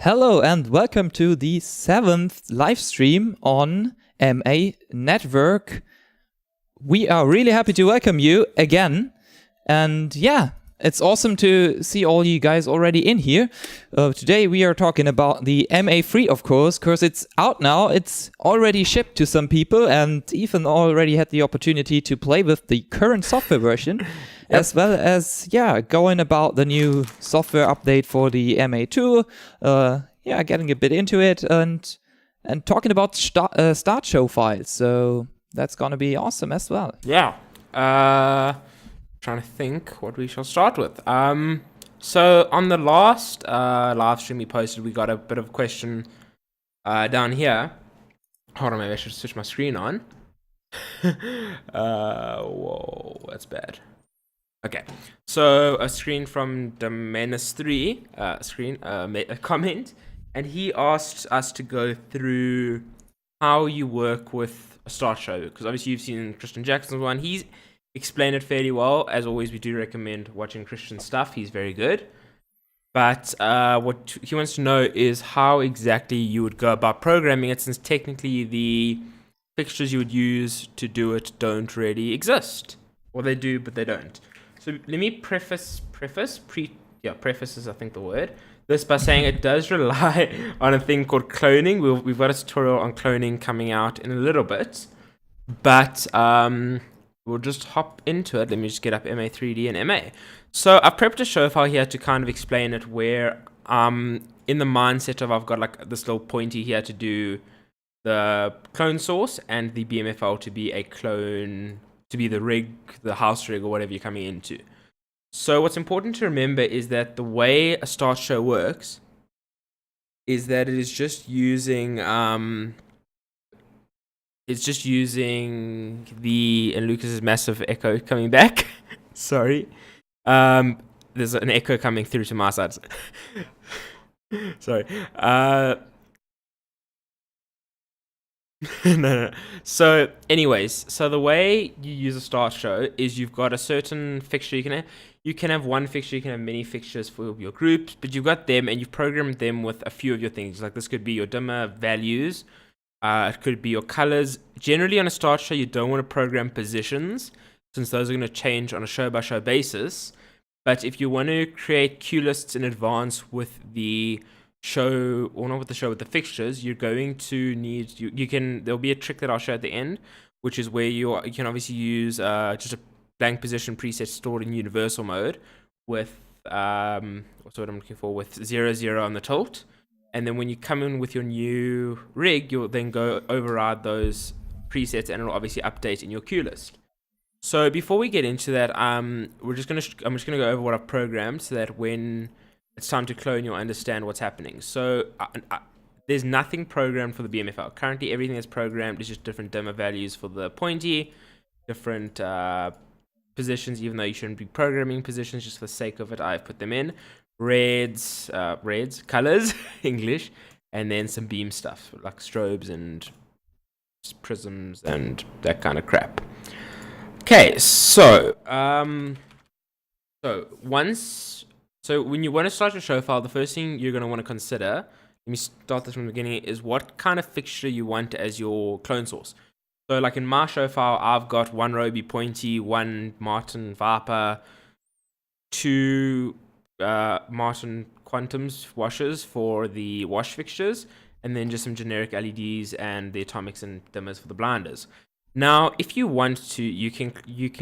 Hello and welcome to the 7th live stream on MA Network. We are really happy to welcome you again. And yeah, it's awesome to see all you guys already in here. Today we are talking about the MA3, of course, because it's out now. It's already shipped to some people, and Ethan already had the opportunity to play with the current software version. Yep. As well as, going about the new software update for the MA2, getting a bit into it and talking about start show files. So that's going to be awesome as well. Yeah. Trying to think what we shall start with. So on the last live stream we posted, we got a bit of a question down here. Hold on, maybe I should switch my screen on. Whoa, that's bad. Okay, so a screen from Domenis3 made a comment, and he asked us to go through how you work with a start show, because obviously you've seen Christian Jackson's one. He's explained it fairly well. As always, we do recommend watching Christian's stuff. He's very good. But what he wants to know is how exactly you would go about programming it, since technically the fixtures you would use to do it don't really exist. Or they do, but they don't. So let me preface is I think the word, this by saying it does rely on a thing called cloning. We've got a tutorial on cloning coming out in a little bit, but we'll just hop into it. Let me just get up MA3D and MA. So I prepped a show file here to kind of explain it, where in the mindset of I've got like this little pointy here to do the clone source and the BMFL to be a clone, to be the rig, the house rig, or whatever you're coming into. So what's important to remember is that the way a start show works is that it is just using the, and Lucas's massive echo coming back. Sorry. There's an echo coming through to my side. Sorry. No. So anyways, so the way you use a start show is you've got a certain fixture you can have. You can have one fixture, you can have many fixtures for your groups, but you've got them and you've programmed them with a few of your things. Like this could be your dimmer values, it could be your colors. Generally on a start show, you don't want to program positions, since those are going to change on a show-by-show basis. But if you want to create cue lists in advance with the show, or not with the show, with the fixtures, you're going to need, there'll be a trick that I'll show at the end, which is where you can obviously use just a blank position preset stored in universal mode with what's what I'm looking for, with 0 on the tilt. And then when you come in with your new rig, you'll then go override those presets, and it'll obviously update in your queue list. So before we get into that, I'm just gonna go over what I've programmed, so that when it's time to clone, you'll understand what's happening. So there's nothing programmed for the BMFL. Currently, everything that's programmed is just different dimmer values for the pointy, different positions, even though you shouldn't be programming positions. Just for the sake of it, I've put them in. Reds, colors, English, and then some beam stuff, like strobes and prisms and that kind of crap. Okay, so when you want to start your show file, the first thing you're going to want to consider, let me start this from the beginning, is what kind of fixture you want as your clone source. So like in my show file, I've got one Roby Pointy, one Martin Viper, two Martin Quantums washers for the wash fixtures, and then just some generic LEDs and the atomics and dimmers for the blinders. Now, if you want to, you can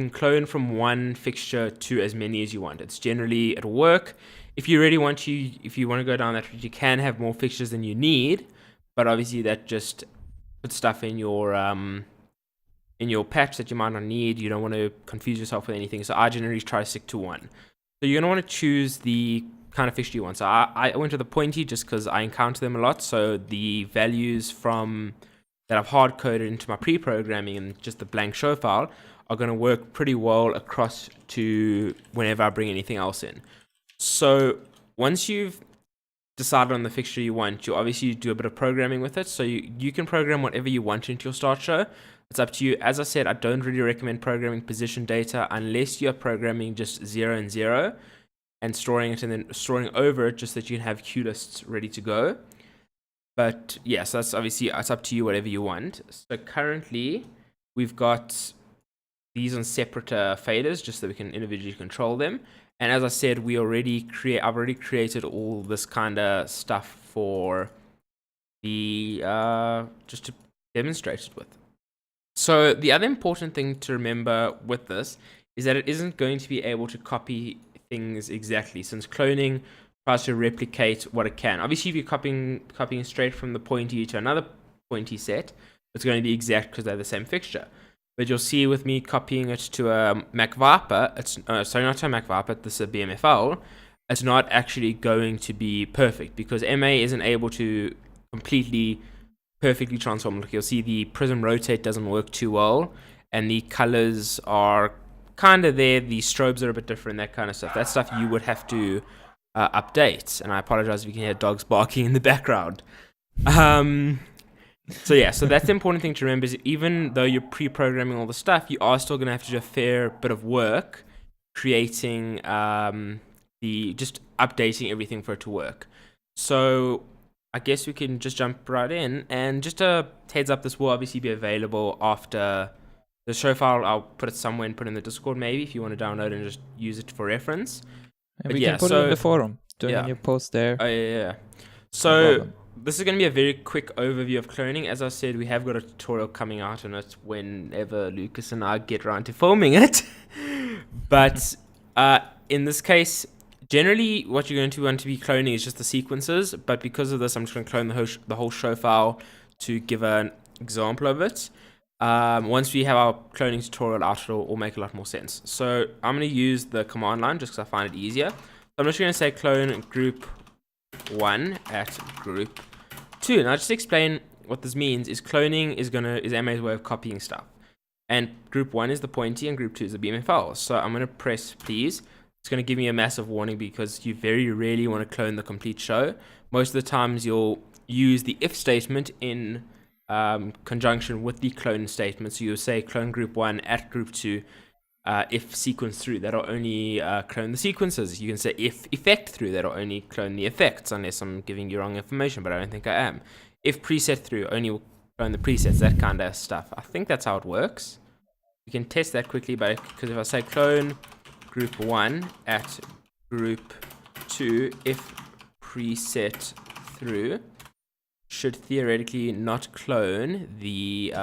clone from one fixture to as many as you want. It'll work. If you really want to, if you want to go down that route, you can have more fixtures than you need, but obviously that just puts stuff in your patch that you might not need. You don't want to confuse yourself with anything. So I generally try to stick to one. So you're going to want to choose the kind of fixture you want. So I went with the pointy just because I encounter them a lot. So the values from that I've hard coded into my pre-programming and just the blank show file are going to work pretty well across to whenever I bring anything else in. So once you've decided on the fixture you want, you obviously do a bit of programming with it. So you can program whatever you want into your start show. It's up to you. As I said, I don't really recommend programming position data unless you're programming just 0 and 0. and storing it and then storing over it just that you can have cue lists ready to go. But yeah, so that's obviously, it's up to you, whatever you want. So currently we've got these on separate faders just so we can individually control them. And as I said, I've already created all this kind of stuff for the just to demonstrate it with. So the other important thing to remember with this is that it isn't going to be able to copy things exactly, since cloning tries to replicate what it can. Obviously, if you're copying straight from the pointy to another pointy set, it's going to be exact because they're the same fixture. But you'll see with me copying it to a Mac Viper, it's sorry, not to a Mac Viper, this is a BMFL, it's not actually going to be perfect because MA isn't able to completely perfectly transform. Like you'll see the prism rotate doesn't work too well, and the colors are kind of there, the strobes are a bit different, that kind of stuff. That stuff you would have to update, and I apologize if you can hear dogs barking in the background. So yeah, so that's the important thing to remember, is even though you're pre-programming all the stuff, you are still going to have to do a fair bit of work creating just updating everything for it to work. So I guess we can just jump right in, and just a heads up, this will obviously be available after the show file. I'll put it somewhere and put it in the Discord maybe if you want to download and just use it for reference. And we can put it in the forum, doing a new post there. Oh yeah. So this is going to be a very quick overview of cloning. As I said, we have got a tutorial coming out on it whenever Lucas and I get around to filming it. But in this case, generally what you're going to want to be cloning is just the sequences. But because of this, I'm just going to clone the whole show file to give an example of it. Once we have our cloning tutorial out, it'll all make a lot more sense. So I'm going to use the command line just because I find it easier. So I'm just going to say clone group 1 at group 2. Now just to explain what this means is cloning is MA's way of copying stuff. And group 1 is the pointy and group 2 is the BMFL. So I'm going to press please. It's going to give me a massive warning because you very rarely want to clone the complete show. Most of the times you'll use the if statement in conjunction with the clone statement. So you'll say clone group 1 at group 2 if sequence through. That'll only clone the sequences. You can say if effect through. That'll only clone the effects, unless I'm giving you wrong information, but I don't think I am. If preset through, only will clone the presets, that kind of stuff. I think that's how it works. You can test that quickly, because if I say clone group 1 at group 2 if preset through, should theoretically not clone the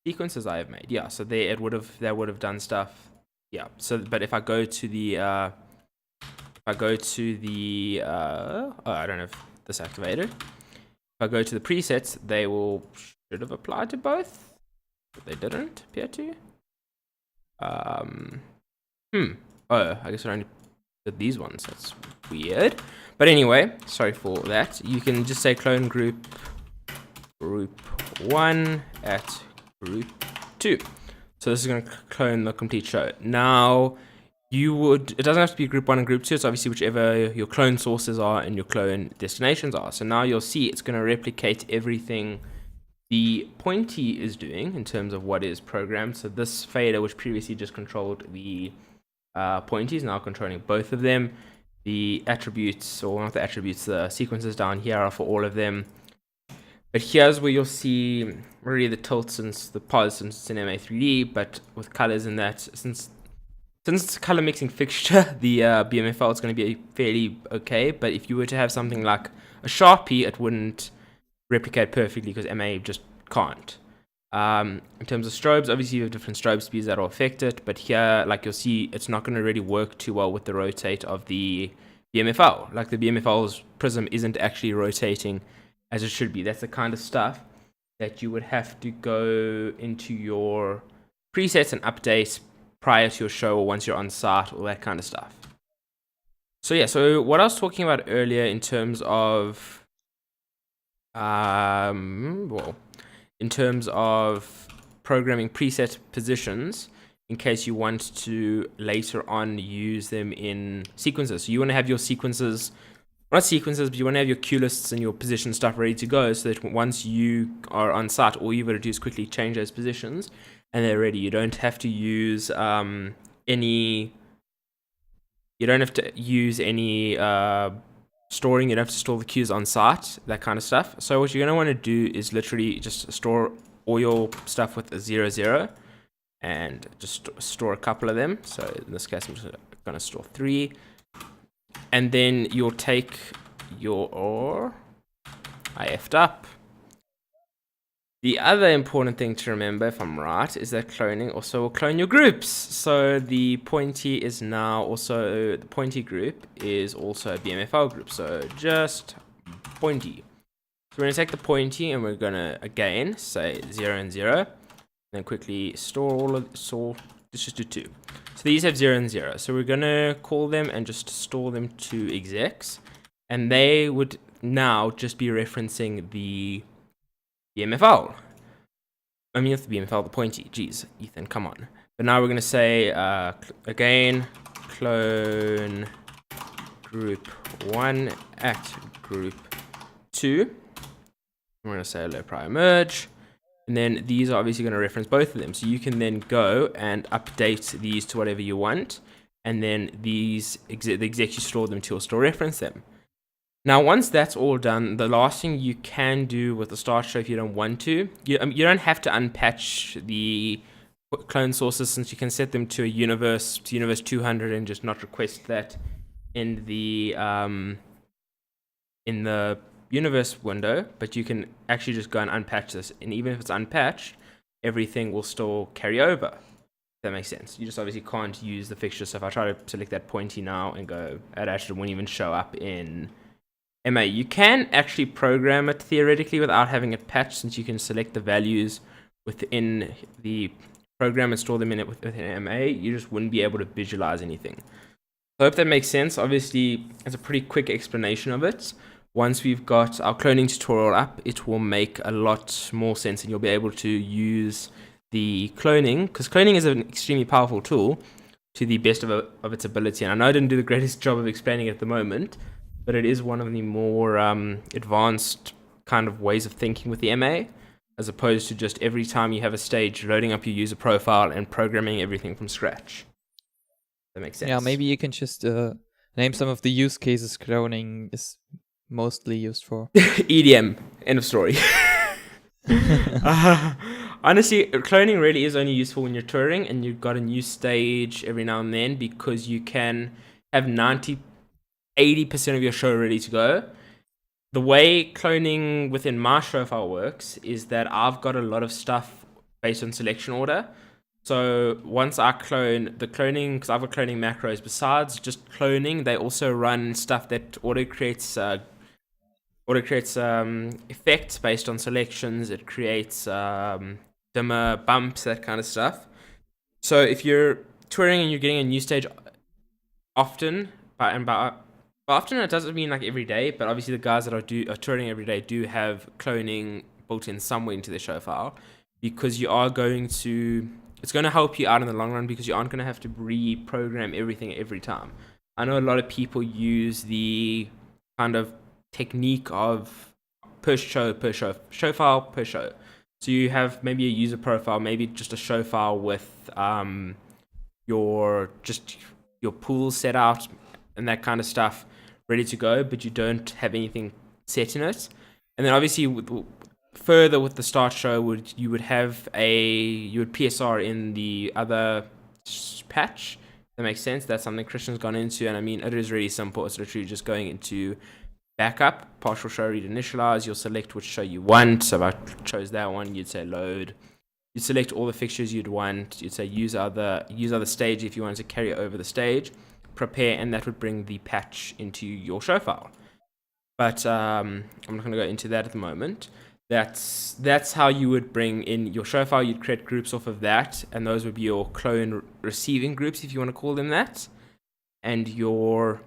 sequences I have made. Yeah, so there that would have done stuff. Yeah. So, but if I go to the I don't know if this activated. If I go to the presets, they should have applied to both, but they didn't appear to. Oh, I guess I only did these ones. That's weird. But anyway, sorry for that. You can just say clone group 1 at group 2. So this is going to clone the complete show. Now, it doesn't have to be group 1 and group 2. It's obviously whichever your clone sources are and your clone destinations are. So now you'll see it's going to replicate everything the pointy is doing in terms of what is programmed. So this fader, which previously just controlled the pointy, is now controlling both of them. The attributes, or not the attributes, the sequences down here are for all of them. But here's where you'll see really the tilt since the pos, since it's in MA3D, but with colors in that, since it's a color mixing fixture, the BMFL is going to be fairly okay. But if you were to have something like a Sharpie, it wouldn't replicate perfectly because MA just can't. In terms of strobes, obviously you have different strobe speeds that will affect it, but here, like you'll see, it's not going to really work too well with the rotate of the BMFL. Like the BMFL's prism isn't actually rotating as it should be. That's the kind of stuff that you would have to go into your presets and update prior to your show or once you're on site, all that kind of stuff. So yeah, so what I was talking about earlier in terms of in terms of programming preset positions in case you want to later on use them in sequences. So you want to have your sequences, not sequences, but you want to have your cue lists and your position stuff ready to go so that once you are on site, all you've got to do is quickly change those positions and they're ready. You don't have to use any You don't have to use any storing. You don't have to store the queues on site, that kind of stuff. So what you're going to want to do is literally just store all your stuff with a 0, 0, and just store a couple of them. So in this case, I'm just going to store 3. And then you'll take your... I effed up. The other important thing to remember, if I'm right, is that cloning also will clone your groups. So the pointy is now also, the pointy group is also a BMFL group. So just pointy. So we're going to take the pointy and we're going to, again, say 0 and 0. Then quickly store all of, let's just do 2. So these have 0 and 0. So we're going to call them and just store them to execs. And they would now just be referencing the BMFL. I mean, it's the BMFL, the pointy. Jeez, Ethan, come on. But now we're going to say, again, clone group 1 at group 2. We're going to say hello prior merge. And then these are obviously going to reference both of them. So you can then go and update these to whatever you want. And then these, the exec you store them to will still reference them. Now, once that's all done, the last thing you can do with the start show if you don't want to, you don't have to unpatch the clone sources, since you can set them to a universe 200 and just not request that in the universe window. But you can actually just go and unpatch this, and even if it's unpatched, everything will still carry over. If that makes sense. You just obviously can't use the fixture. So if I try to select that pointy now and go, it actually won't even show up in MA. You can actually program it theoretically without having it patched, since you can select the values within the program and store them in it within MA. You just wouldn't be able to visualize anything. I hope that makes sense. Obviously, it's a pretty quick explanation of it. Once we've got our cloning tutorial up, it will make a lot more sense, and you'll be able to use the cloning, because cloning is an extremely powerful tool, to the best of its ability. And I know I didn't do the greatest job of explaining it at the moment, but it is one of the more advanced kind of ways of thinking with the MA, as opposed to just every time you have a stage, loading up your user profile and programming everything from scratch. That makes sense. Yeah, maybe you can just name some of the use cases cloning is mostly used for. EDM, end of story. Honestly, cloning really is only useful when you're touring and you've got a new stage every now and then, because you can have 80% of your show ready to go. The way cloning within my show file works is that I've got a lot of stuff based on selection order. So once I clone, the cloning, because I've got cloning macros, besides just cloning, they also run stuff that auto creates effects based on selections. It creates dimmer, bumps, that kind of stuff. So if you're touring and you're getting a new stage often, by often it doesn't mean like every day, but obviously the guys that are touring every day do have cloning built in somewhere into their show file, because you are going to, it's going to help you out in the long run, because you aren't going to have to reprogram everything every time. I know a lot of people use the kind of technique of per show file per show. So you have maybe a user profile, maybe just a show file with your pool set out and that kind of stuff ready to go, but you don't have anything set in it. And then obviously further with the start show, you would PSR in the other patch. That makes sense. That's something Christian's gone into, and I mean, it is really simple. It's literally just going into backup, partial show read initialize. You'll select which show you want. So if I chose that one, you'd say load. You'd select all the fixtures you'd want. You'd say use other stage if you wanted to carry over the stage. Prepare, and that would bring the patch into your show file. But I'm not going to go into that at the moment. That's how you would bring in your show file. You'd create groups off of that, and those would be your clone receiving groups, if you want to call them that. And your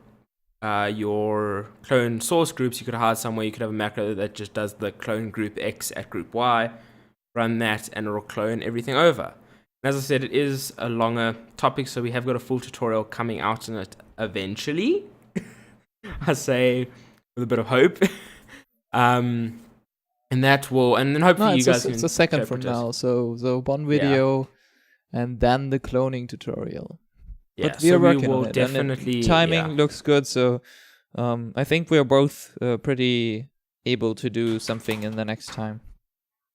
clone source groups, you could hide somewhere. You could have a macro that just does the clone group X at group Y. Run that, and it'll clone everything over. And as I said, it is a longer topic, so we have got a full tutorial coming out in it eventually. I say with a bit of hope. And that will, and then hopefully you guys can. It's a second from now, so one video, and then the cloning tutorial. Yeah, but we so are we working will on it. And definitely. timing looks good, so I think we are both pretty able to do something in the next time.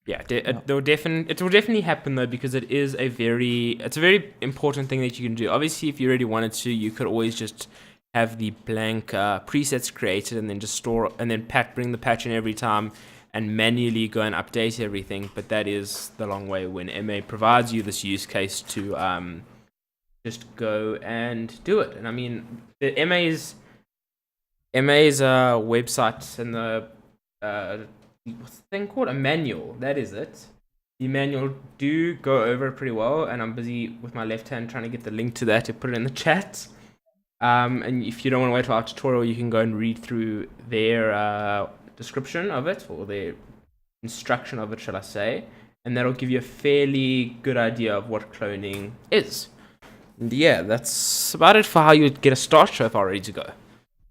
Yeah, it will definitely happen though, because it's a very important thing that you can do. Obviously, if you really wanted to, you could always just have the blank presets created and then just store and then bring the patch in every time and manually go and update everything. But that is the long way when MA provides you this use case to just go and do it. And I mean, the MA's website and the what's the thing called? A manual. That is it. The manual do go over it pretty well, and I'm busy with my left hand trying to get the link to that to put it in the chat. And if you don't want to wait for our tutorial, you can go and read through their description of it, or their instruction of it, shall I say, and that'll give you a fairly good idea of what cloning is. And yeah, that's about it for how you would get a start show file ready to go.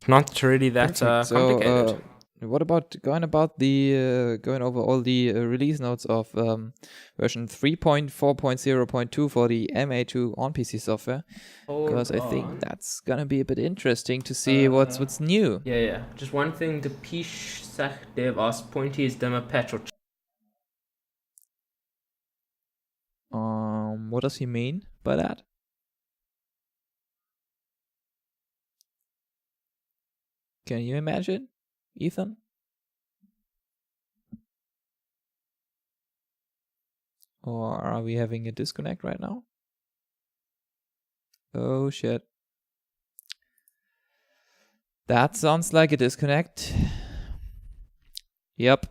Not really that complicated. So, what about going over all the release notes of version 3.4.0.2 for the MA2 on PC software? Because I think that's gonna be a bit interesting to see what's new. Yeah. Just one thing: the Pish Sach Dev asked, Pointy is dimmer patch or. What does he mean by that? Can you imagine, Ethan? Or are we having a disconnect right now? Oh shit. That sounds like a disconnect. Yep,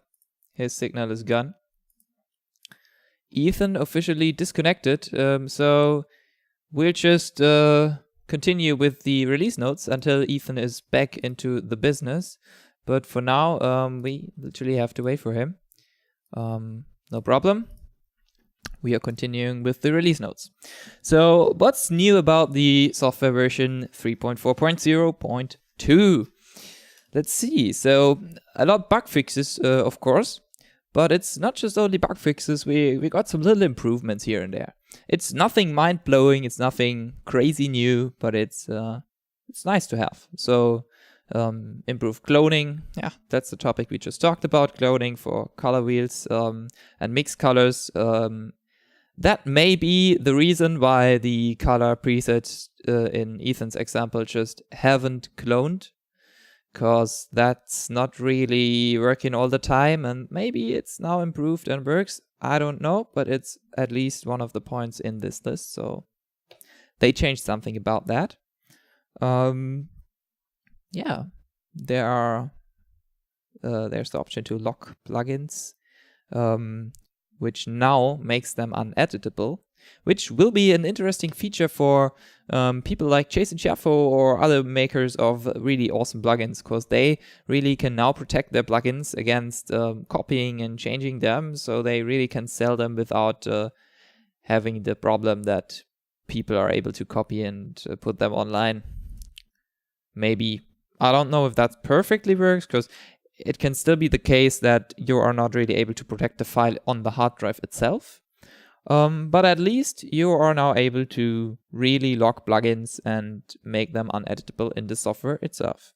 his signal is gone. Ethan officially disconnected, so we'll just continue with the release notes until Ethan is back into the business. But for now, we literally have to wait for him. No problem. We are continuing with the release notes. So what's new about the software version 3.4.0.2? Let's see. So a lot of bug fixes, of course, but it's not just only bug fixes. We got some little improvements here and there. It's nothing mind-blowing. It's nothing crazy new, but it's nice to have. So improved cloning. Yeah, that's the topic we just talked about. Cloning for color wheels and mixed colors. That may be the reason why the color presets in Ethan's example just haven't cloned, because that's not really working all the time, and maybe it's now improved and works. I don't know, but it's at least one of the points in this list, so they changed something about that. Yeah, there's the option to lock plugins, which now makes them uneditable, which will be an interesting feature for people like Jason Chiaffo or other makers of really awesome plugins, because they really can now protect their plugins against copying and changing them, so they really can sell them without having the problem that people are able to copy and put them online. Maybe, I don't know if that perfectly works, because it can still be the case that you are not really able to protect the file on the hard drive itself. But at least you are now able to really lock plugins and make them uneditable in the software itself.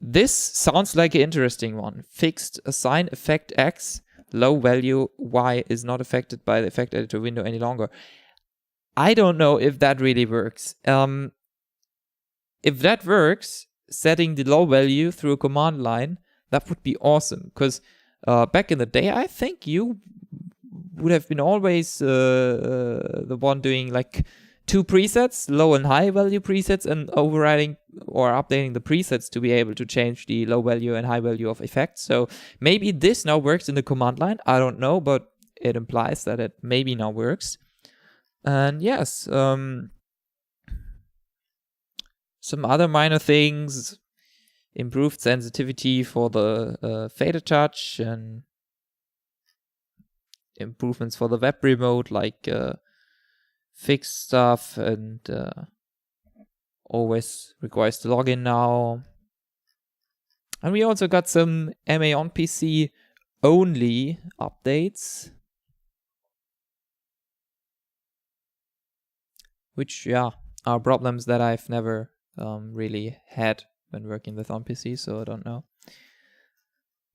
This sounds like an interesting one. Fixed assign effect X, low value Y is not affected by the effect editor window any longer. I don't know if that really works. If that works, setting the low value through a command line, that would be awesome. Because back in the day, I think you would have been always the one doing like two presets, low and high value presets, and overriding or updating the presets to be able to change the low value and high value of effects. So maybe this now works in the command line. I don't know, but it implies that it maybe now works. And yes, some other minor things, improved sensitivity for the fader touch, and improvements for the web remote, like fixed stuff, and always requires the login now. And we also got some MA on PC only updates. which are problems that I've never really had when working with on PC, so I don't know.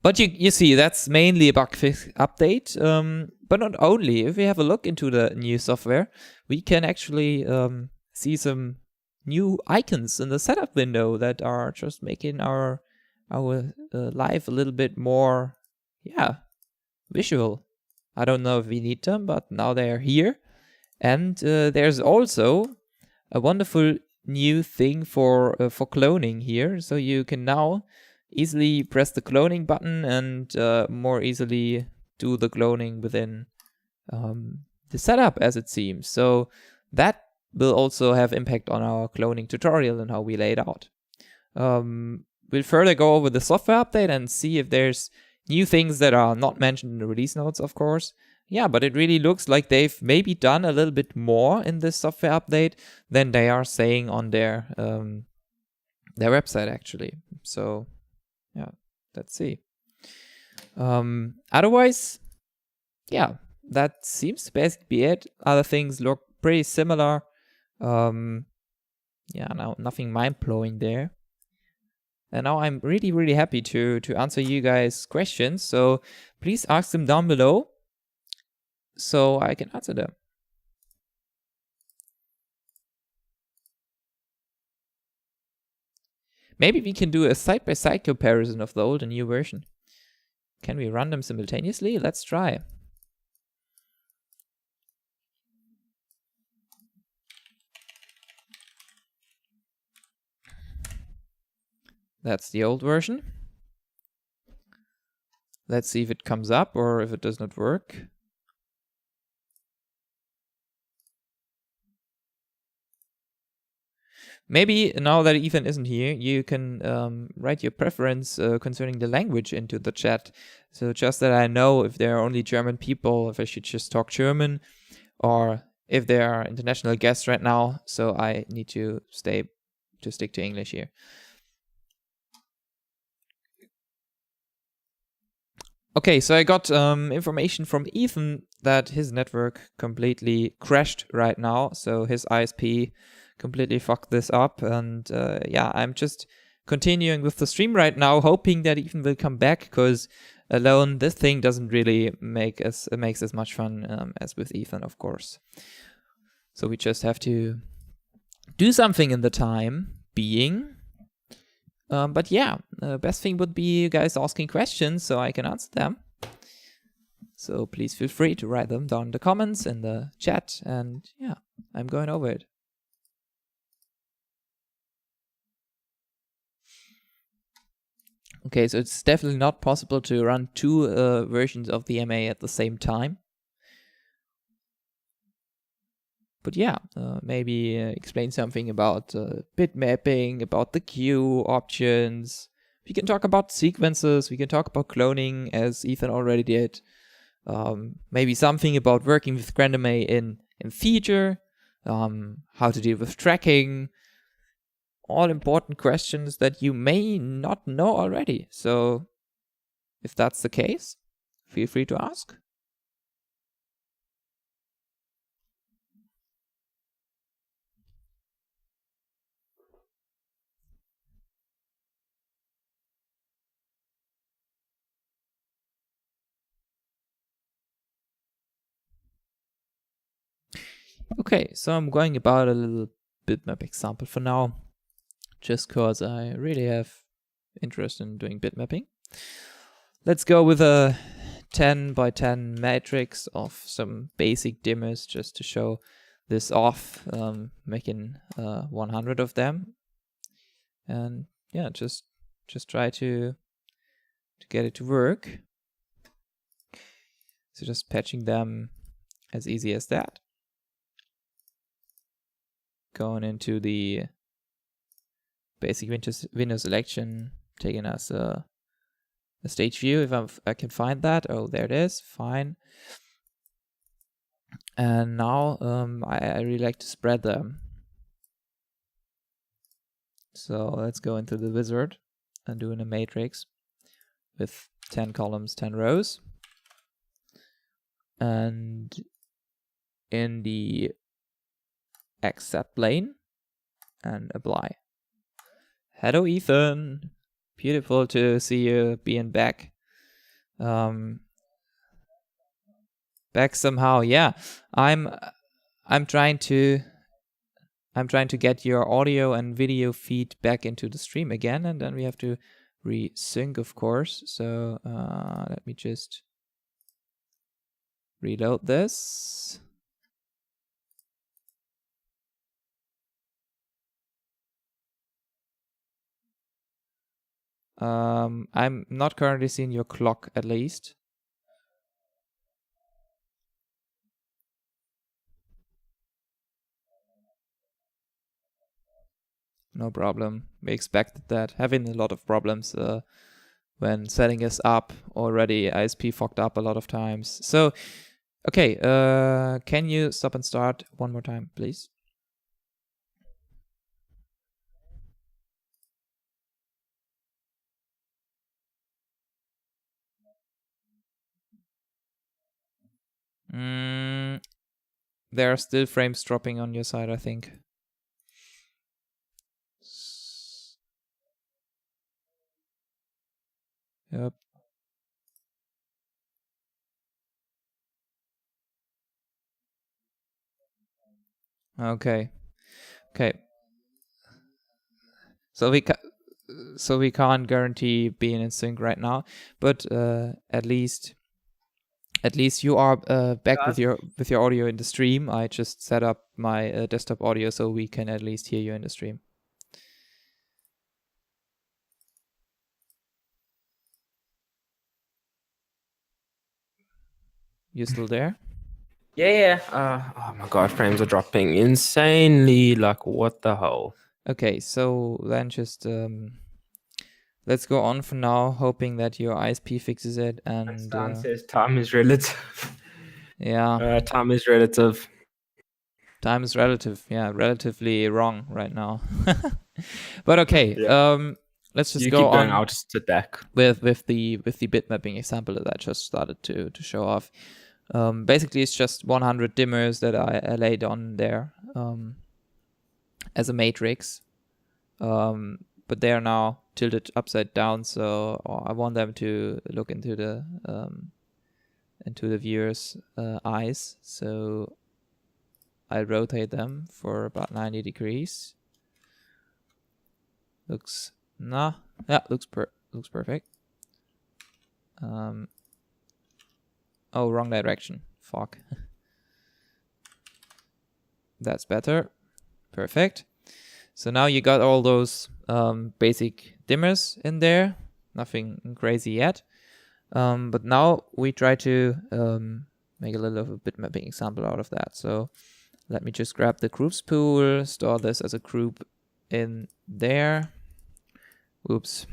But you see, that's mainly a bug fix update. But not only. If we have a look into the new software, we can actually see some new icons in the setup window that are just making our life a little bit more, visual. I don't know if we need them, but now they are here. And there's also a wonderful new thing for cloning here. So you can now easily press the cloning button and more easily do the cloning within the setup, as it seems. So that will also have impact on our cloning tutorial and how we lay it out. We'll further go over the software update and see if there's new things that are not mentioned in the release notes, of course. Yeah, but it really looks like they've maybe done a little bit more in this software update than they are saying on their website, actually. So yeah, let's see. Otherwise, yeah, that seems to basically be it. Other things look pretty similar. Yeah, now nothing mind-blowing there. And now I'm really, really happy to answer you guys' questions. So please ask them down below so I can answer them. Maybe we can do a side-by-side comparison of the old and new version. Can we run them simultaneously? Let's try. That's the old version. Let's see if it comes up or if it does not work. Maybe now that Ethan isn't here, you can write your preference concerning the language into the chat. So just that I know if there are only German people, if I should just talk German, or if there are international guests right now. So I need to stick to English here. Okay, so I got information from Ethan that his network completely crashed right now. So his ISP completely fucked this up. And yeah, I'm just continuing with the stream right now, hoping that Ethan will come back, because alone this thing doesn't really makes as much fun as with Ethan, of course. So we just have to do something in the time being. But yeah, the best thing would be you guys asking questions so I can answer them. So please feel free to write them down in the comments, in the chat, and yeah, I'm going over it. Okay, so it's definitely not possible to run two versions of the MA at the same time. But yeah, maybe explain something about bit mapping, about the queue options. We can talk about sequences, we can talk about cloning, as Ethan already did. Maybe something about working with GrandMA in feature, how to deal with tracking. All important questions that you may not know already. So if that's the case, feel free to ask. Okay, so I'm going about a little bitmap example for now, just because I really have interest in doing bitmapping. Let's go with a 10 by 10 matrix of some basic dimmers just to show this off, making 100 of them. And yeah, just try to get it to work. So just patching them as easy as that. Going into the basic window selection, taking us a stage view if I can find that. Oh, there it is. Fine. And now I really like to spread them. So let's go into the wizard and do in a matrix with 10 columns, 10 rows. And in the accept lane and apply. Hello, Ethan. Beautiful to see you being back. Back somehow. Yeah, I'm trying to get your audio and video feed back into the stream again, and then we have to resync, of course. So let me just reload this. I'm not currently seeing your clock, at least. No problem. We expected that. Having a lot of problems when setting us up already. ISP fucked up a lot of times. So, okay. Can you stop and start one more time, please? There are still frames dropping on your side, I think. Yep. Okay. Okay. So we can't guarantee being in sync right now, but at least you are back with your audio in the stream. I just set up my desktop audio so we can at least hear you in the stream. You still there? Yeah. Oh my god, frames are dropping insanely. Like, what the hell? Okay, so then just let's go on for now, hoping that your ISP fixes it. And Stan says time is relative. Yeah. Time is relative. Time is relative. Yeah, relatively wrong right now. But okay, Yeah. let's just You go keep going. on I'll just sit back with the bitmapping example that I just started to show off. Basically, it's just 100 dimmers that I laid on there as a matrix, but they are now tilted upside down. So I want them to look into the viewer's eyes. So I rotate them for about 90 degrees. Looks looks perfect. Oh, wrong direction. Fuck. That's better. Perfect. So now you got all those basic dimmers in there. Nothing crazy yet. But now we try to make a little of a bitmapping example out of that. So let me just grab the groups pool, store this as a group in there. Oops.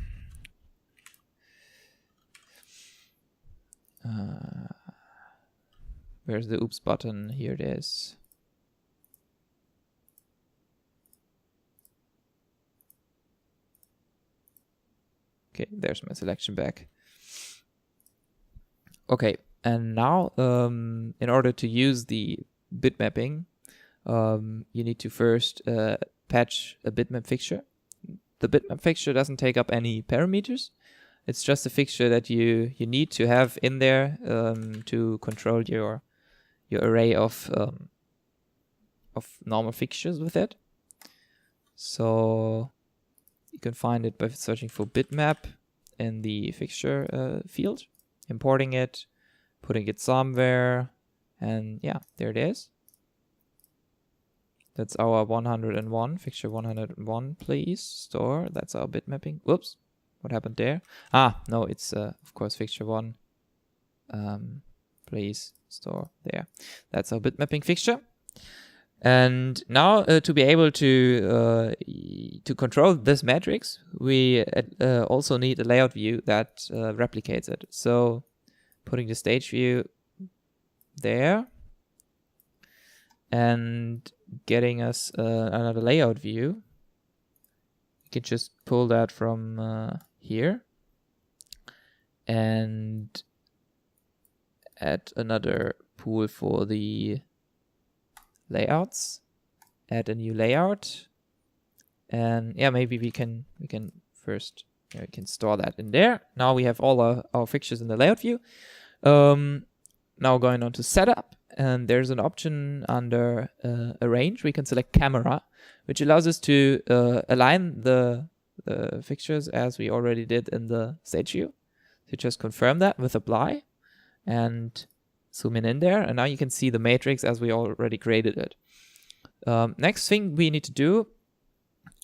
Where's the oops button? Here it is. Okay, there's my selection back. Okay, and now in order to use the bitmapping, you need to first patch a bitmap fixture. The bitmap fixture doesn't take up any parameters. It's just a fixture that you need to have in there to control your array of normal fixtures with it. So you can find it by searching for bitmap in the fixture field, importing it, putting it somewhere, and yeah, there it is. That's our 101, fixture 101, please store. That's our bitmapping. Whoops, what happened there? Ah, no, it's of course fixture 1. Please store there. That's our bitmapping fixture. And now to be able to control this matrix, we also need a layout view that replicates it. So putting the stage view there and getting us another layout view. You can just pull that from here and add another pool for the layouts. add a new layout. And yeah, maybe we can first, we can store that in there. Now we have all our fixtures in the layout view. Now going on to setup, and there's an option under arrange. We can select camera, which allows us to align the fixtures as we already did in the stage view. So just confirm that with apply and zoom in there, and now you can see the matrix as we already created it. Next thing we need to do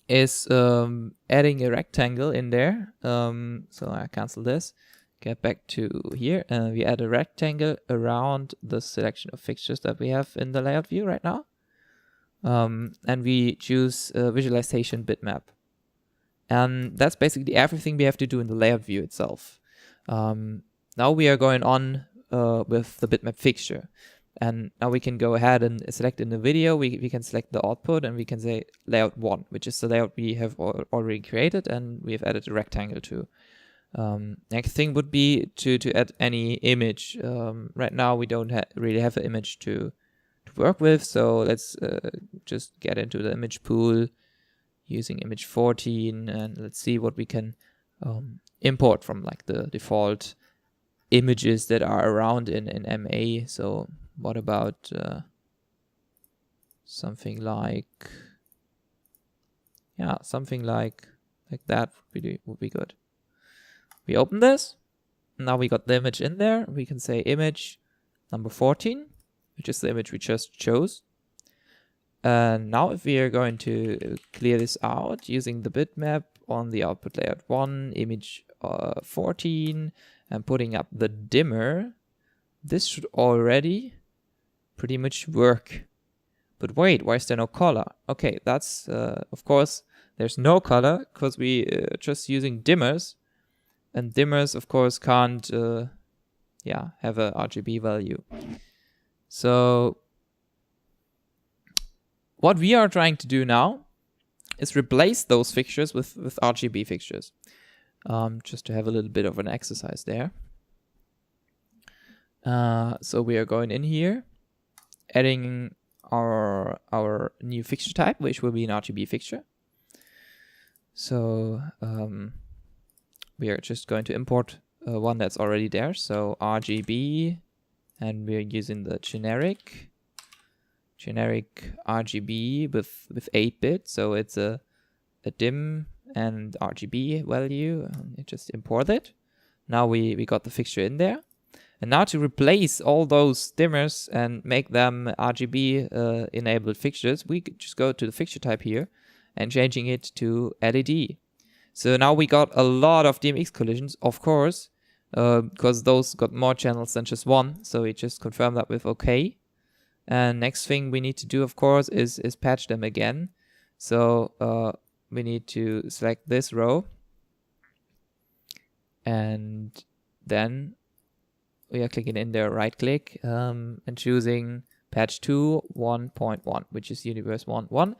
is adding a rectangle in there. So I cancel this, get back to here, and we add a rectangle around the selection of fixtures that we have in the layout view right now. And we choose visualization bitmap. And that's basically everything we have to do in the layout view itself. Now we are going on with the bitmap fixture. And now we can go ahead and select in the video, we can select the output, and we can say layout 1, which is the layout we have already created, and we have added a rectangle to. Next thing would be to add any image. Right now we don't really have an image to work with, so let's just get into the image pool using image 14, and let's see what we can import from like the default images that are around in MA. So what about something like, yeah, something like that would be good. We open this. Now we got the image in there. We can say image number 14, which is the image we just chose. And now if we are going to clear this out using the bitmap on the output layout 1, image 14, and putting up the dimmer, this should already pretty much work. But wait, why is there no color? Okay, that's of course there's no color because we just using dimmers, and dimmers of course can't have a RGB value. So what we are trying to do now is replace those fixtures with RGB fixtures, just to have a little bit of an exercise there. So we are going in here, adding our new fixture type, which will be an RGB fixture. So we are just going to import one that's already there. So RGB, and we're using the generic RGB with 8 bits. So it's a dim and RGB value. You just import it. Now we got the fixture in there. And now to replace all those dimmers and make them RGB enabled fixtures, we could just go to the fixture type here and changing it to LED. So now we got a lot of DMX collisions, of course, because those got more channels than just one. So we just confirm that with OK. And next thing we need to do, of course, is patch them again. So we need to select this row, and then we are clicking in there, right click, and choosing patch 2 1.1, which is universe 1.1.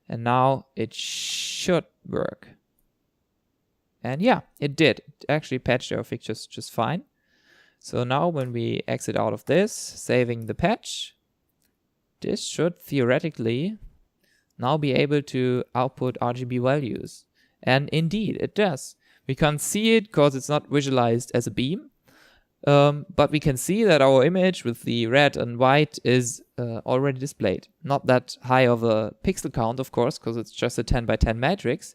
And now it should work. And yeah, it did. It actually patched our fixtures just fine. So now when we exit out of this, saving the patch, this should theoretically now be able to output RGB values. And indeed, it does. We can't see it because it's not visualized as a beam. But we can see that our image with the red and white is already displayed. Not that high of a pixel count, of course, because it's just a 10 by 10 matrix.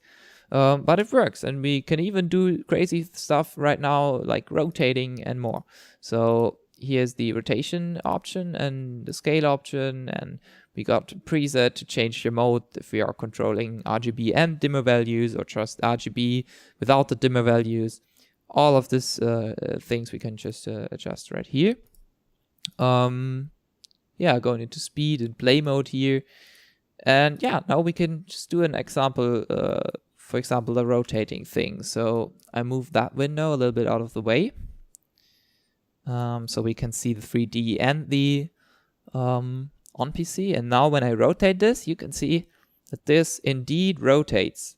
But it works, and we can even do crazy stuff right now, like rotating and more. So here's the rotation option and the scale option, and we got preset to change your mode if we are controlling RGB and dimmer values, or just RGB without the dimmer values. All of these things we can just adjust right here. Going into speed and play mode here. And yeah, now we can just do an example, for example, the rotating thing. So I move that window a little bit out of the way. So we can see the 3D and the on PC. And now when I rotate this, you can see that this indeed rotates.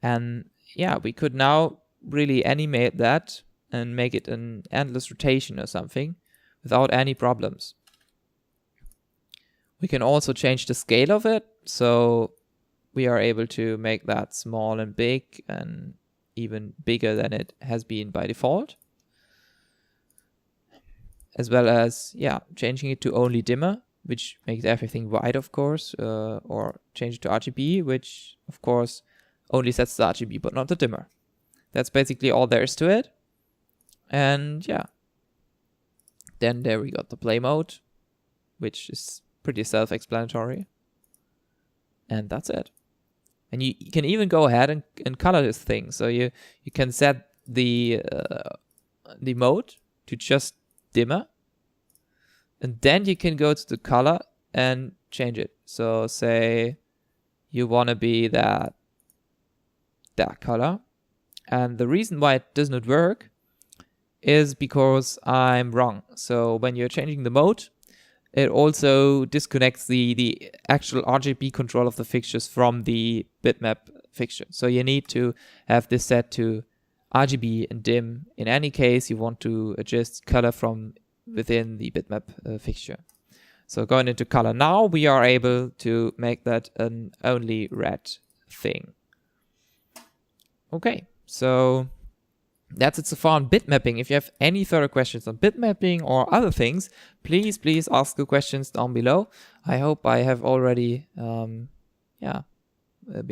And yeah, we could now really animate that and make it an endless rotation or something without any problems. We can also change the scale of it. So we are able to make that small and big and even bigger than it has been by default. As well as, yeah, changing it to only dimmer, which makes everything white, of course, or change it to RGB, which, of course, only sets the RGB, but not the dimmer. That's basically all there is to it. And yeah, then there we got the play mode, which is pretty self-explanatory. And that's it. And you can even go ahead and color this thing. So you can set the mode to just dimmer. And then you can go to the color and change it. So say you want to be that color. And the reason why it does not work is because I'm wrong. So when you're changing the mode, it also disconnects the actual RGB control of the fixtures from the bitmap fixture. So you need to have this set to RGB and dim. In any case, you want to adjust color from within the bitmap fixture. So going into color now, we are able to make that an only red thing. Okay, so that's it so far on bitmapping. If you have any further questions on bitmapping or other things, please ask the questions down below. I hope I have already been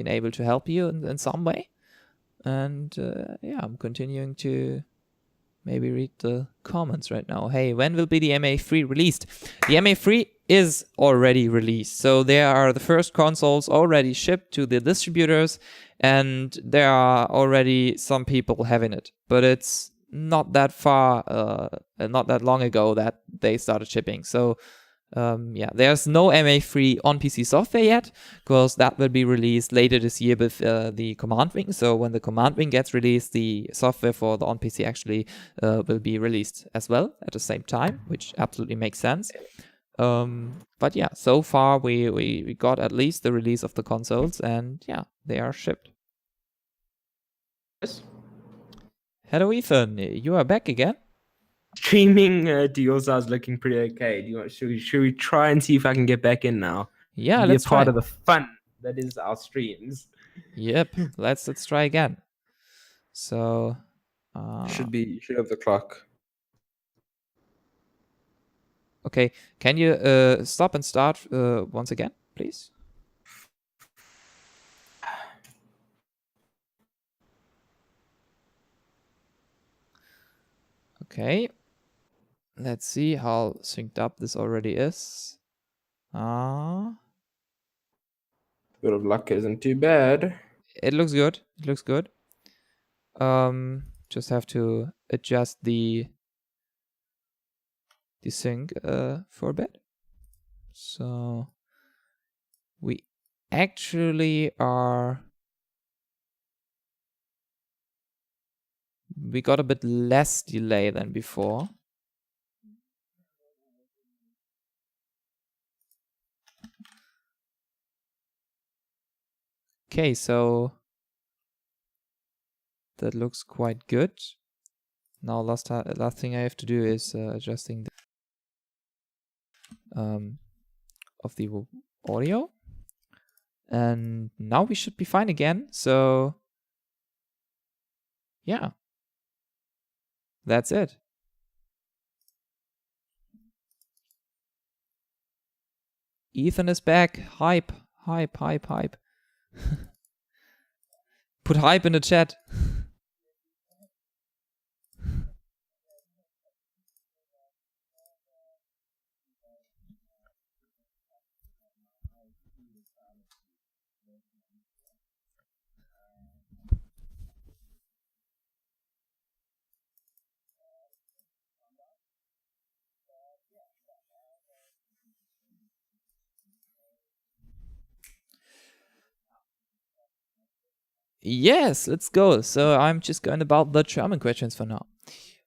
able to help you in some way. And yeah, I'm continuing to maybe read the comments right now. Hey, when will be the MA3 released? The MA3 is already released. So there are the first consoles already shipped to the distributors, and there are already some people having it. But it's not that far, not that long ago that they started shipping. So yeah, there's no MA3 on PC software yet, because that will be released later this year with the Command Wing. So when the Command Wing gets released, the software for the on PC actually will be released as well at the same time, which absolutely makes sense. But yeah, so far we got at least the release of the consoles, and yeah, they are shipped. Yes. Hello Ethan, you are back again? Streaming to your side's looking pretty okay. Should we try and see if I can get back in now? Yeah, be let's a part try. of the fun that is our streams. Yep, let's try again. So You should have the clock. okay, can you stop and start once again, please? Okay, let's see how synced up this already is. Bit of luck isn't too bad. It looks good. It looks good. Just have to adjust the sync for a bit. So we actually we got a bit less delay than before. Okay, so that looks quite good. Now last thing I have to do is adjusting the of the audio, and now we should be fine again. So yeah, that's it. Ethan is back. Hype. Put hype in the chat. Yes, let's go. So I'm just going about the German questions for now.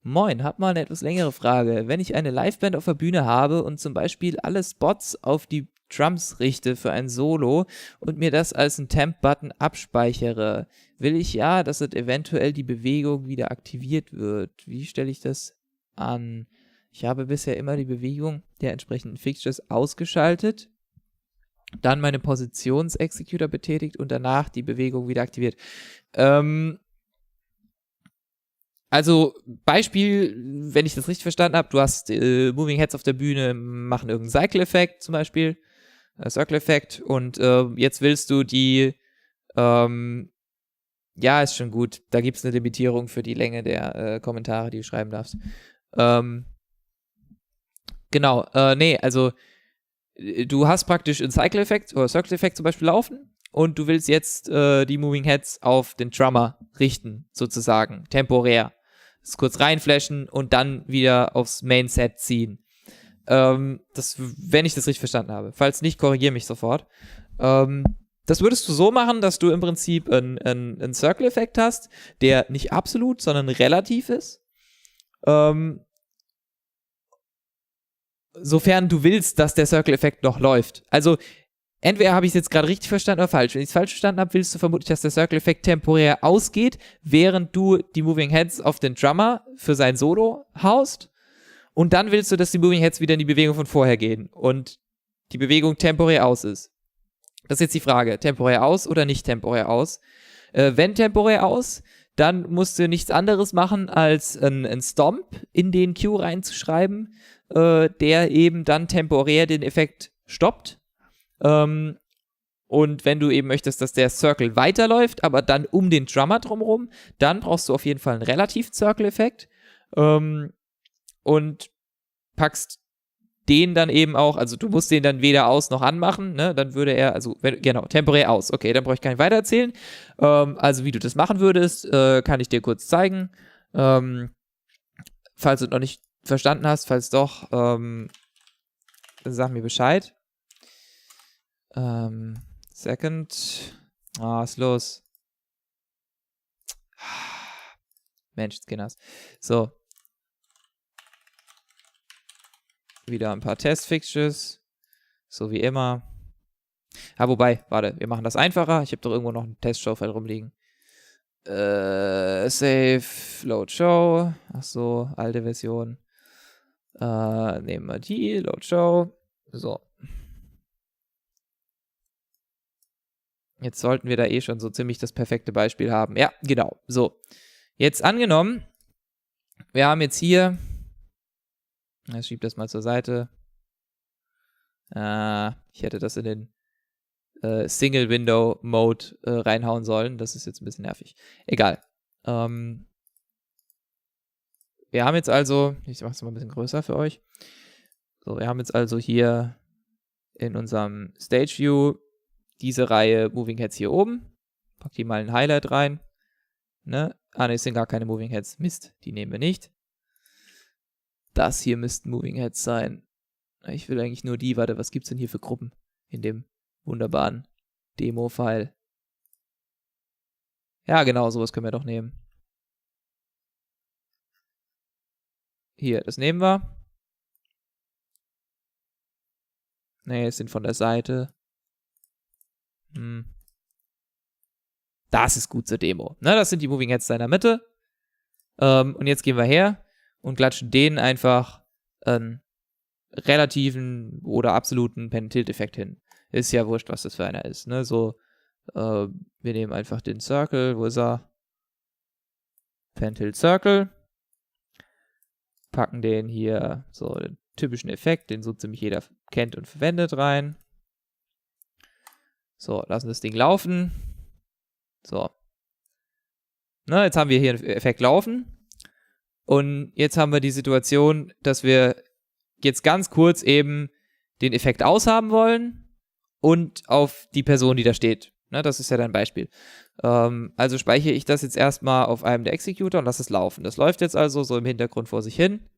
Moin, hab mal eine etwas längere Frage. Wenn ich eine Liveband auf der Bühne habe und zum Beispiel alle Spots auf die Drums richte für ein Solo und mir das als ein Temp-Button abspeichere, will ich ja, dass es eventuell die Bewegung wieder aktiviert wird. Wie stelle ich das an? Ich habe bisher immer die Bewegung der entsprechenden Fixtures ausgeschaltet dann meine Positionsexecutor betätigt und danach die Bewegung wieder aktiviert. Also Beispiel, wenn ich das richtig verstanden habe, du hast Moving Heads auf der Bühne, machen irgendeinen Cycle-Effekt zum Beispiel, Circle-Effekt, und jetzt willst du die, ja, ist schon gut, da gibt es eine Limitierung für die Länge der Kommentare, die du schreiben darfst. Genau, nee, also du hast praktisch einen Cycle-Effekt oder Circle-Effekt zum Beispiel laufen und du willst jetzt die Moving Heads auf den Drummer richten, sozusagen, temporär. Das kurz reinflashen und dann wieder aufs Main-Set ziehen. Wenn ich das richtig verstanden habe. Falls nicht, korrigiere mich sofort. Das würdest du so machen, dass du im Prinzip einen Circle-Effekt hast, der nicht absolut, sondern relativ ist. Sofern du willst, dass der Circle-Effekt noch läuft. Also, entweder habe ich es jetzt gerade richtig verstanden oder falsch. Wenn ich es falsch verstanden habe, willst du vermutlich, dass der Circle-Effekt temporär ausgeht, während du die Moving Heads auf den Drummer für sein Solo haust. Und dann willst du, dass die Moving Heads wieder in die Bewegung von vorher gehen und die Bewegung temporär aus ist. Das ist jetzt die Frage. Temporär aus oder nicht temporär aus? Wenn temporär aus, dann musst du nichts anderes machen, als einen Stomp in den Queue reinzuschreiben, der eben dann temporär den Effekt stoppt. Und wenn du eben möchtest, dass der Circle weiterläuft, aber dann um den Drummer drumherum, dann brauchst du auf jeden Fall einen Relativ-Circle-Effekt und packst den dann eben auch, also du musst den dann weder aus noch anmachen, ne? Dann würde er, also genau, temporär aus. Okay, dann brauche ich gar nicht weiter erzählen. Also wie du das machen würdest, kann ich dir kurz zeigen. Falls du noch nicht verstanden hast, falls doch, dann sag mir Bescheid. Second. Was ist los? Mensch, Skinners. So. Wieder ein paar Test-Fixtures. So wie immer. Wobei, warte, wir machen das einfacher. Ich habe doch irgendwo noch einen Test-Show-File rumliegen. Save, Load Show. Achso, alte Version. Nehmen wir die, Load Show. So. Jetzt sollten wir da eh schon so ziemlich das perfekte Beispiel haben. Ja, genau. So. Jetzt angenommen, wir haben jetzt hier, ich schiebe das mal zur Seite. Ich hätte das in den Single-Window-Mode reinhauen sollen. Das ist jetzt ein bisschen nervig. Egal. Wir haben jetzt also, ich mache es mal ein bisschen größer für euch. So, wir haben jetzt also hier in unserem Stage View diese Reihe Moving Heads hier oben. Pack die mal ein Highlight rein. Ne? Ne, es sind gar keine Moving Heads. Mist, die nehmen wir nicht. Das hier müssten Moving Heads sein. Ich will eigentlich nur die, warte, was gibt's denn hier für Gruppen in dem wunderbaren Demo-File? Ja, genau, sowas können wir doch nehmen. Hier, das nehmen wir. Ne, es sind von der Seite. Das ist gut zur Demo. Ne, das sind die Moving Heads da in der Mitte. Und jetzt gehen wir her und klatschen denen einfach einen relativen oder absoluten Pen-Tilt-Effekt hin. Ist ja wurscht, was das für einer ist. Ne? So, wir nehmen einfach den Circle. Wo ist er? Pen-Tilt-Circle. Packen den hier, so den typischen Effekt, den so ziemlich jeder kennt und verwendet, rein. So, lassen das Ding laufen. So. Na, jetzt haben wir hier einen Effekt laufen. Und jetzt haben wir die Situation, dass wir jetzt ganz kurz eben den Effekt aushaben wollen und auf die Person, die da steht. Na, das ist ja dein Beispiel. Also speichere ich das jetzt erstmal auf einem der Executor und lasse es laufen. Das läuft jetzt also so im Hintergrund vor sich hin.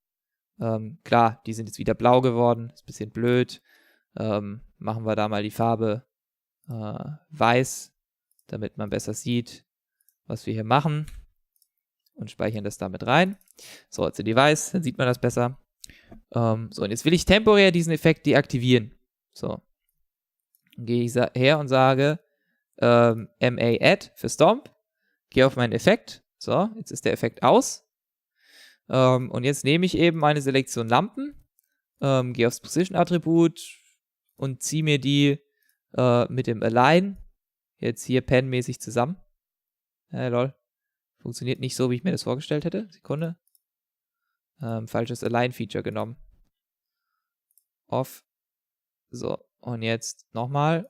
Klar, die sind jetzt wieder blau geworden. Ist ein bisschen blöd. Machen wir da mal die Farbe weiß, damit man besser sieht, was wir hier machen. Und speichern das damit rein. So, jetzt sind die weiß, dann sieht man das besser. So, und jetzt will ich temporär diesen Effekt deaktivieren. So. Dann gehe ich her und sage MA-Add für Stomp. Gehe auf meinen Effekt. So, jetzt ist der Effekt aus. Und jetzt nehme ich eben meine Selektion Lampen, gehe aufs Position-Attribut und ziehe mir die mit dem Align jetzt hier pen-mäßig zusammen. Lol. Funktioniert nicht so, wie ich mir das vorgestellt hätte. Sekunde. Falsches Align-Feature genommen. Off. So, und jetzt nochmal.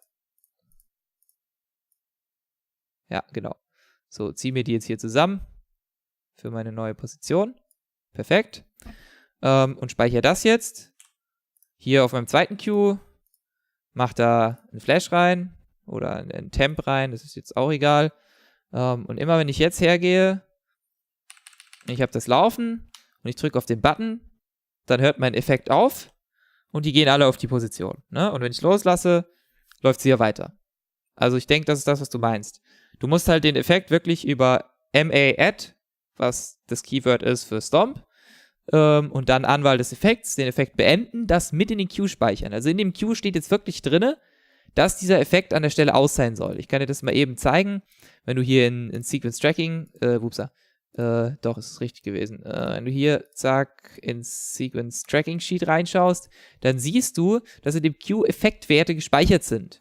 Ja, genau. So, ziehe mir die jetzt hier zusammen für meine neue Position. Perfekt. Und speichere das jetzt. Hier auf meinem zweiten Cue. Mach da einen Flash rein oder einen Temp rein. Das ist jetzt auch egal. Und immer wenn ich jetzt hergehe, ich habe das laufen und ich drücke auf den Button, dann hört mein Effekt auf und die gehen alle auf die Position. Ne? Und wenn ich loslasse, läuft sie ja weiter. Also ich denke, das ist das, was du meinst. Du musst halt den Effekt wirklich über MA-Add, was das Keyword ist für Stomp, und dann Anwahl des Effekts, den Effekt beenden, das mit in den Queue speichern. Also in dem Queue steht jetzt wirklich drin, dass dieser Effekt an der Stelle aus sein soll. Ich kann dir das mal eben zeigen, wenn du hier in Sequence Tracking, doch, ist es richtig gewesen. Wenn du hier, zack, ins Sequence Tracking Sheet reinschaust, dann siehst du, dass in dem Queue Effektwerte gespeichert sind.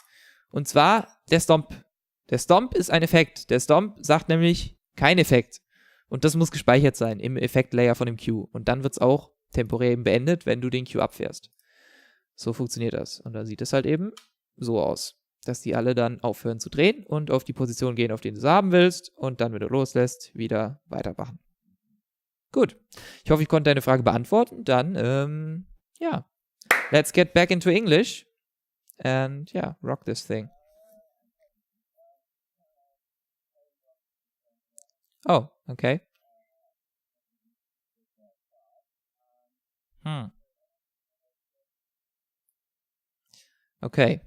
Und zwar der Stomp. Der Stomp ist ein Effekt. Der Stomp sagt nämlich kein Effekt. Und das muss gespeichert sein im Effekt-Layer von dem Queue. Und dann wird es auch temporär eben beendet, wenn du den Queue abfährst. So funktioniert das. Und dann sieht es halt eben so aus, dass die alle dann aufhören zu drehen und auf die Position gehen, auf die du sie haben willst. Und dann, wenn du loslässt, wieder weitermachen. Gut. Ich hoffe, ich konnte deine Frage beantworten. Dann, ja. Let's get back into English. And, yeah, rock this thing. Oh, okay. Okay.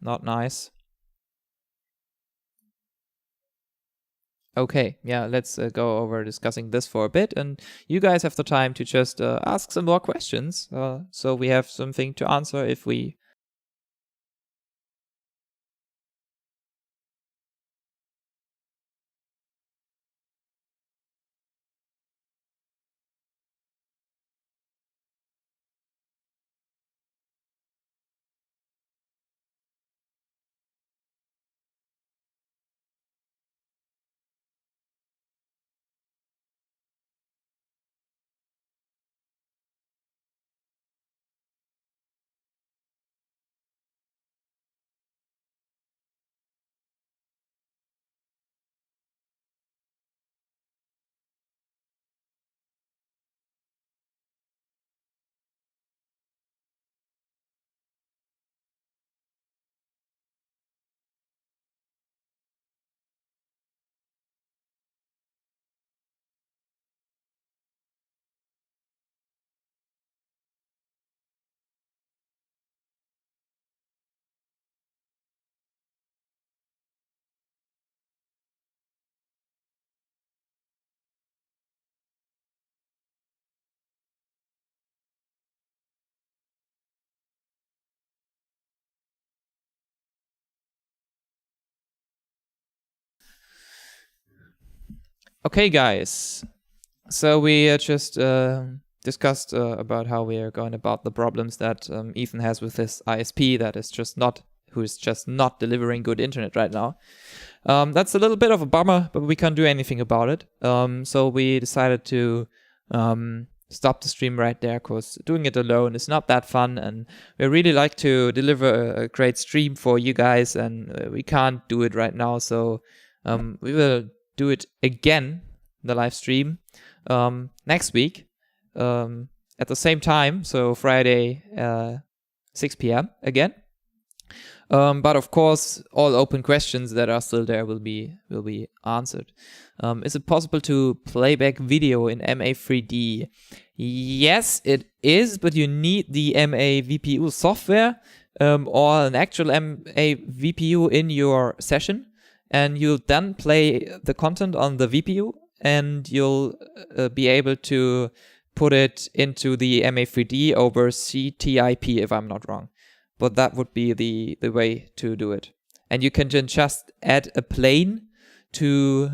Not nice. Okay, yeah, let's go over discussing this for a bit, and you guys have the time to just ask some more questions, so we have something to answer if we... Okay, guys. So we just discussed about how we are going about the problems that Ethan has with his ISP that is just not, who is just not delivering good internet right now. That's a little bit of a bummer, but we can't do anything about it. So we decided to stop the stream right there, because doing it alone is not that fun, and we really like to deliver a great stream for you guys, and we can't do it right now. So we will do it again, the live stream, next week at the same time, so Friday 6 p.m. again. But of course, all open questions that are still there will be answered. Is it possible to play back video in MA3D? Yes, it is, but you need the MA VPU software or an actual MA VPU in your session, and you'll then play the content on the VPU, and you'll be able to put it into the MA3D over CTIP, if I'm not wrong. But that would be the way to do it. And you can just add a plane to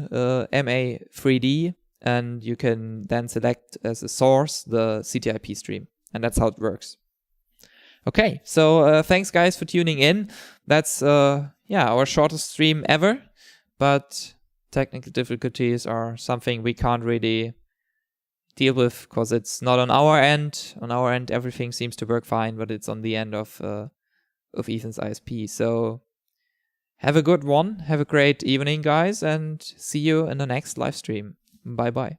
MA3D, and you can then select as a source the CTIP stream. And that's how it works. Okay, so thanks guys for tuning in. That's our shortest stream ever, but technical difficulties are something we can't really deal with because it's not on our end. On our end, everything seems to work fine, but it's on the end of Ethan's ISP. So have a good one. Have a great evening, guys, and see you in the next live stream. Bye bye.